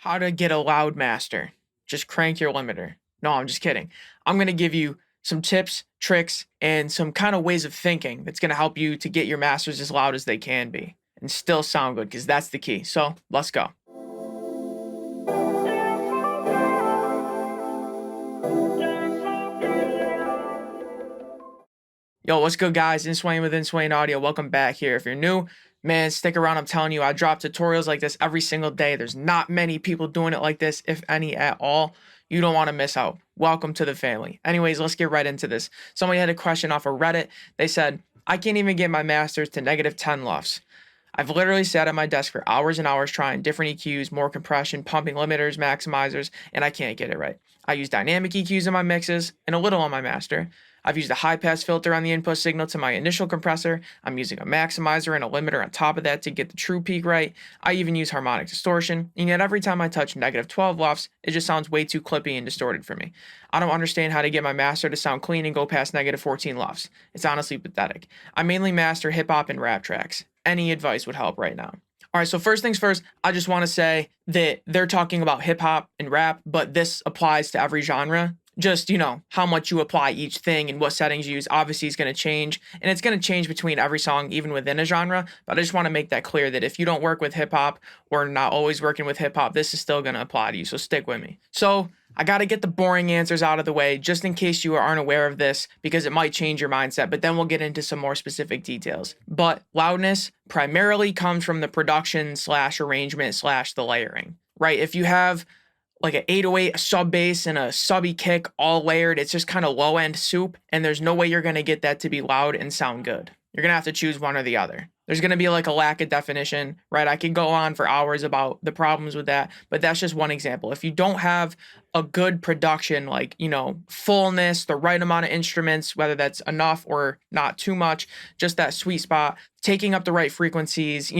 How to get a loud master. Just crank your limiter. No, I'm just kidding. I'm going to give you some tips, tricks, and some kind of ways of thinking that's going to help you to get your masters as loud as they can be and still sound good, because that's the key. So let's go. Yo, what's good, guys? Inswain with Inswain Audio. Welcome back here. If you're new, man, stick around. I'm telling you, I drop tutorials like this every single day. There's not many people doing it like this, if any at all. You don't want to miss out. Welcome to the family. Anyways, let's get right into this. Somebody had a question off of Reddit. They said, I can't even get my masters to -10 LUFS. I've literally sat at my desk for hours and hours trying different EQs, more compression, pumping limiters, maximizers, and I can't get it right. I use dynamic EQs in my mixes and a little on my master. I've used a high pass filter on the input signal to my initial compressor. I'm using a maximizer and a limiter on top of that to get the true peak right. I even use harmonic distortion, and yet every time I touch -12 LUFS, it just sounds way too clippy and distorted for me. I don't understand how to get my master to sound clean and go past -14 LUFS. It's honestly pathetic. I mainly master hip hop and rap tracks. Any advice would help right now. All right, so first things first, I just want to say that they're talking about hip hop and rap, but this applies to every genre. Just, how much you apply each thing and what settings you use obviously is going to change, and it's going to change between every song, even within a genre. But I just want to make that clear that if you don't work with hip hop or not always working with hip hop, this is still going to apply to you. So stick with me. So I got to get the boring answers out of the way just in case you aren't aware of this, because it might change your mindset, but then we'll get into some more specific details. But loudness primarily comes from the production / arrangement / the layering, right? If you have like an 808, a sub bass, and a subby kick all layered, it's just kind of low end soup, and there's no way you're going to get that to be loud and sound good. You're going to have to choose one or the other. There's going to be like a lack of definition, right? I could go on for hours about the problems with that, but that's just one example. If you don't have a good production, like, fullness, the right amount of instruments, whether that's enough or not too much, just that sweet spot, taking up the right frequencies,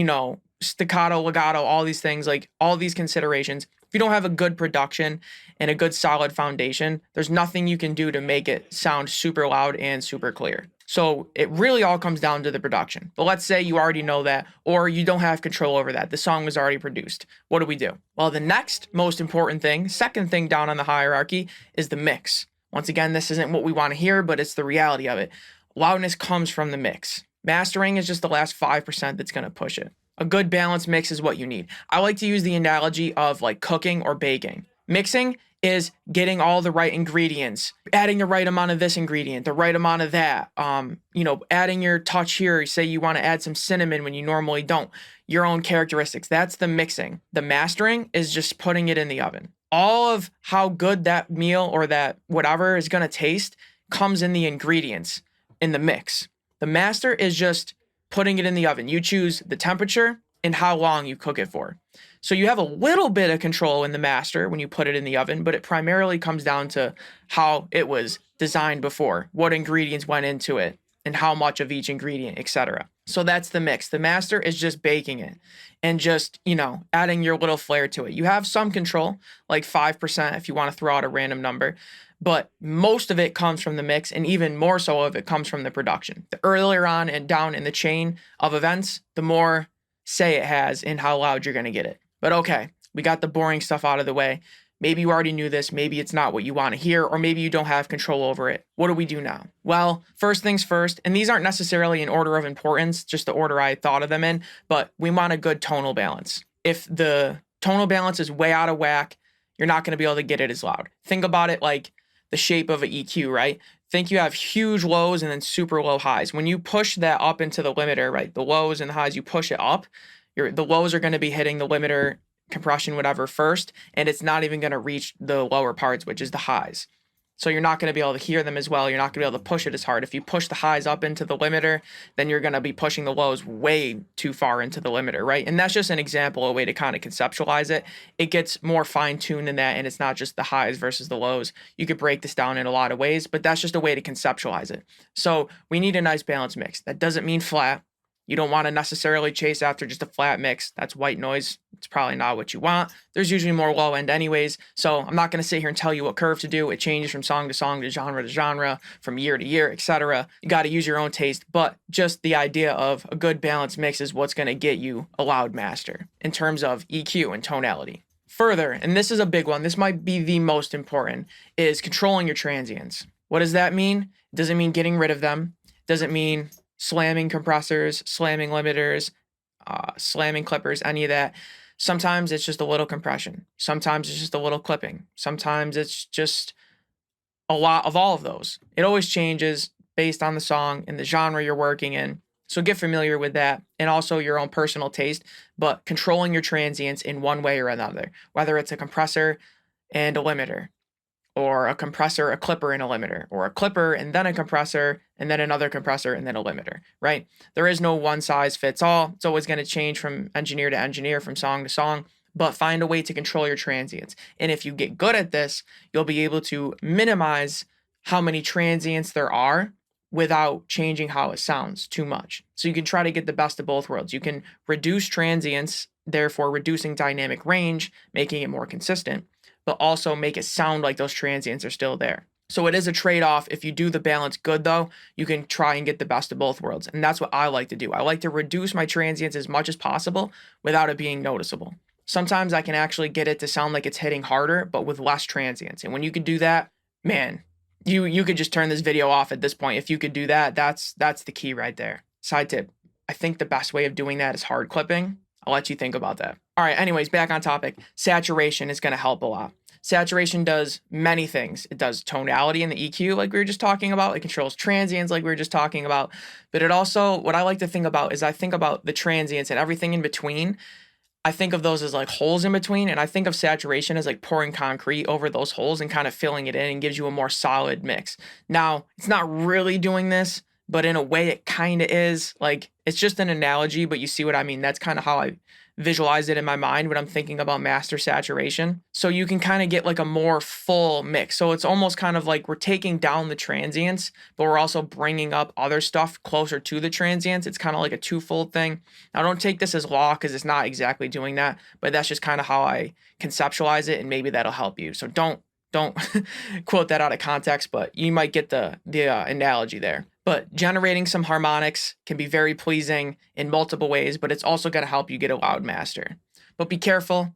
staccato, legato, all these things, like all these considerations. If you don't have a good production and a good solid foundation, there's nothing you can do to make it sound super loud and super clear. So it really all comes down to the production. But let's say you already know that, or you don't have control over that. The song was already produced. What do? Well, the next most important thing, second thing down on the hierarchy, is the mix. Once again, this isn't what we want to hear, but it's the reality of it. Loudness comes from the mix. Mastering is just the last 5% that's going to push it. A good balanced mix is what you need. I like to use the analogy of like cooking or baking. Mixing is getting all the right ingredients, adding the right amount of this ingredient, the right amount of that, adding your touch here. Say you want to add some cinnamon when you normally don't, your own characteristics. That's the mixing. The mastering is just putting it in the oven. All of how good that meal or that whatever is going to taste comes in the ingredients in the mix. The master is just putting it in the oven. You choose the temperature and how long you cook it for. So you have a little bit of control in the master when you put it in the oven, but it primarily comes down to how it was designed before, what ingredients went into it, and how much of each ingredient, etc. So that's the mix. The master is just baking it and just, adding your little flair to it. You have some control, like 5% if you want to throw out a random number, but most of it comes from the mix, and even more so of it comes from the production. The earlier on and down in the chain of events, the more say it has in how loud you're going to get it. But okay, we got the boring stuff out of the way. Maybe you already knew this, maybe it's not what you want to hear, or maybe you don't have control over it. What do we do now? Well, first things first, and these aren't necessarily in order of importance, just the order I thought of them in, but we want a good tonal balance. If the tonal balance is way out of whack, you're not going to be able to get it as loud. Think about it like the shape of an EQ, right? Think you have huge lows and then super low highs. When you push that up into the limiter, right, the lows and the highs, you push it up, the lows are going to be hitting the limiter, compression, whatever first, and it's not even going to reach the lower parts, which is the highs. So you're not going to be able to hear them as well. You're not going to be able to push it as hard. If you push the highs up into the limiter, then you're going to be pushing the lows way too far into the limiter, right? And that's just an example, a way to kind of conceptualize it. It gets more fine-tuned than that, and it's not just the highs versus the lows. You could break this down in a lot of ways, but that's just a way to conceptualize it. So we need a nice balanced mix. That doesn't mean flat. You don't want to necessarily chase after just a flat mix. That's white noise. It's probably not what you want. There's usually more low end anyways. So I'm not going to sit here and tell you what curve to do. It changes from song to song, to genre, from year to year, etc. You got to use your own taste, but just the idea of a good balanced mix is what's going to get you a loud master in terms of EQ and tonality. Further, and this is a big one, this might be the most important, is controlling your transients. What does that mean? It doesn't mean getting rid of them. It doesn't mean slamming compressors, slamming limiters, slamming clippers, any of that. Sometimes it's just a little compression. Sometimes it's just a little clipping. Sometimes it's just a lot of all of those. It always changes based on the song and the genre you're working in. So get familiar with that and also your own personal taste, but controlling your transients in one way or another, whether it's a compressor and a limiter, or a compressor, a clipper, and a limiter, or a clipper and then a compressor and then another compressor and then a limiter, right? There is no one size fits all. It's always going to change from engineer to engineer, from song to song, but find a way to control your transients. And if you get good at this, you'll be able to minimize how many transients there are without changing how it sounds too much. So you can try to get the best of both worlds. You can reduce transients, therefore reducing dynamic range, making it more consistent, but also make it sound like those transients are still there. So it is a trade-off. If you do the balance good, though, you can try and get the best of both worlds. And that's what I like to do. I like to reduce my transients as much as possible without it being noticeable. Sometimes I can actually get it to sound like it's hitting harder, but with less transients. And when you can do that, man, you could just turn this video off at this point. If you could do that, that's the key right there. Side tip, I think the best way of doing that is hard clipping. I'll let you think about that. All right, anyways, back on topic. Saturation is going to help a lot. Saturation does many things. It does tonality in the EQ, like we were just talking about. It controls transients, like we were just talking about. But it also, what I like to think about is I think about the transients and everything in between. I think of those as like holes in between, and I think of saturation as like pouring concrete over those holes and kind of filling it in and gives you a more solid mix. Now, it's not really doing this, but in a way it kind of is. Like, it's just an analogy, but you see what I mean. That's kind of how I visualize it in my mind when I'm thinking about master saturation. So you can kind of get like a more full mix. So it's almost kind of like we're taking down the transients, but we're also bringing up other stuff closer to the transients. It's kind of like a twofold thing. Now, don't take this as law because it's not exactly doing that, but that's just kind of how I conceptualize it, and maybe that'll help you. So don't quote that out of context, but you might get the analogy there. But generating some harmonics can be very pleasing in multiple ways, but it's also going to help you get a loud master. But be careful.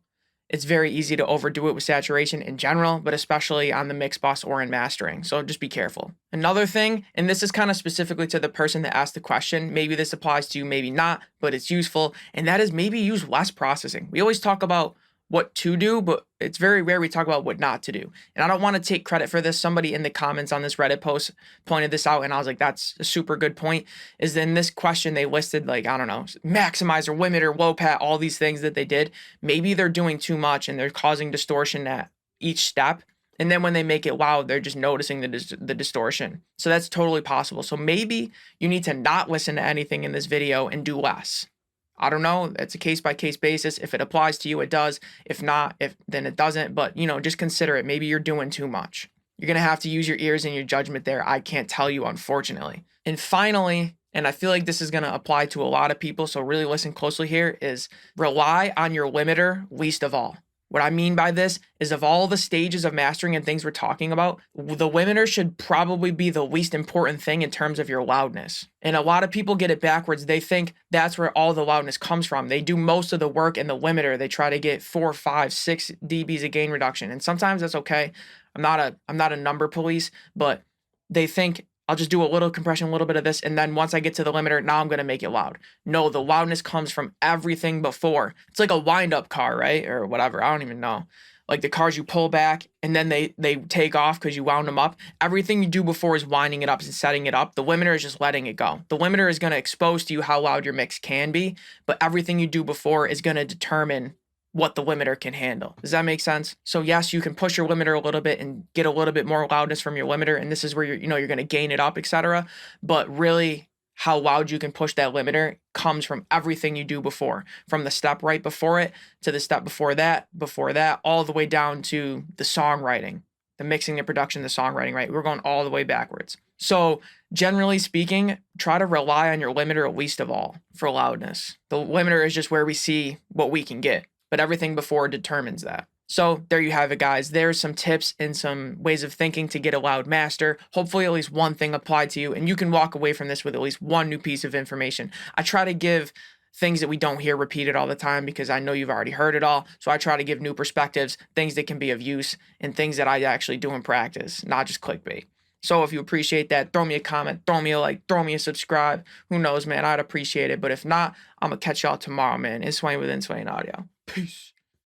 It's very easy to overdo it with saturation in general, but especially on the mix bus or in mastering. So just be careful. Another thing, and this is kind of specifically to the person that asked the question, maybe this applies to you, maybe not, but it's useful, and that is maybe use less processing. We always talk about what to do, but it's very rare we talk about what not to do. And I don't want to take credit for this. Somebody in the comments on this Reddit post pointed this out, and I was like, that's a super good point. Is in this question, they listed like, I don't know, maximizer, limiter, low pat, all these things that they did. Maybe they're doing too much and they're causing distortion at each step. And then when they make it loud, they're just noticing the distortion. So that's totally possible. So maybe you need to not listen to anything in this video and do less. I don't know. It's a case-by-case basis. If it applies to you, it does. If not, then it doesn't. But, just consider it. Maybe you're doing too much. You're going to have to use your ears and your judgment there. I can't tell you, unfortunately. And finally, and I feel like this is going to apply to a lot of people, so really listen closely here, is rely on your limiter least of all. What I mean by this is, of all the stages of mastering and things we're talking about, the limiter should probably be the least important thing in terms of your loudness. And a lot of people get it backwards. They think that's where all the loudness comes from. They do most of the work in the limiter. They try to get 4, 5, 6 dBs of gain reduction. And sometimes that's okay. I'm not a number police, but they think I'll just do a little compression, a little bit of this, and then once I get to the limiter, now I'm going to make it loud. No, the loudness comes from everything before. It's like a wind-up car, right? Or whatever. I don't even know. Like the cars you pull back, and then they take off because you wound them up. Everything you do before is winding it up and setting it up. The limiter is just letting it go. The limiter is going to expose to you how loud your mix can be, but everything you do before is going to determine what the limiter can handle. Does that make sense? So yes, you can push your limiter a little bit and get a little bit more loudness from your limiter, and this is where you're going to gain it up, etc. But really, how loud you can push that limiter comes from everything you do before, from the step right before it to the step before that, all the way down to the songwriting, the mixing, the production, the songwriting, right? We're going all the way backwards. So generally speaking, try to rely on your limiter least of all for loudness. The limiter is just where we see what we can get, but everything before determines that. So there you have it, guys. There's some tips and some ways of thinking to get a loud master. Hopefully at least one thing applied to you, and you can walk away from this with at least one new piece of information. I try to give things that we don't hear repeated all the time because I know you've already heard it all. So I try to give new perspectives, things that can be of use, and things that I actually do in practice, not just clickbait. So if you appreciate that, throw me a comment, throw me a like, throw me a subscribe. Who knows, man? I'd appreciate it. But if not, I'm going to catch y'all tomorrow, man. It's Swain with Inswain Audio. Peace.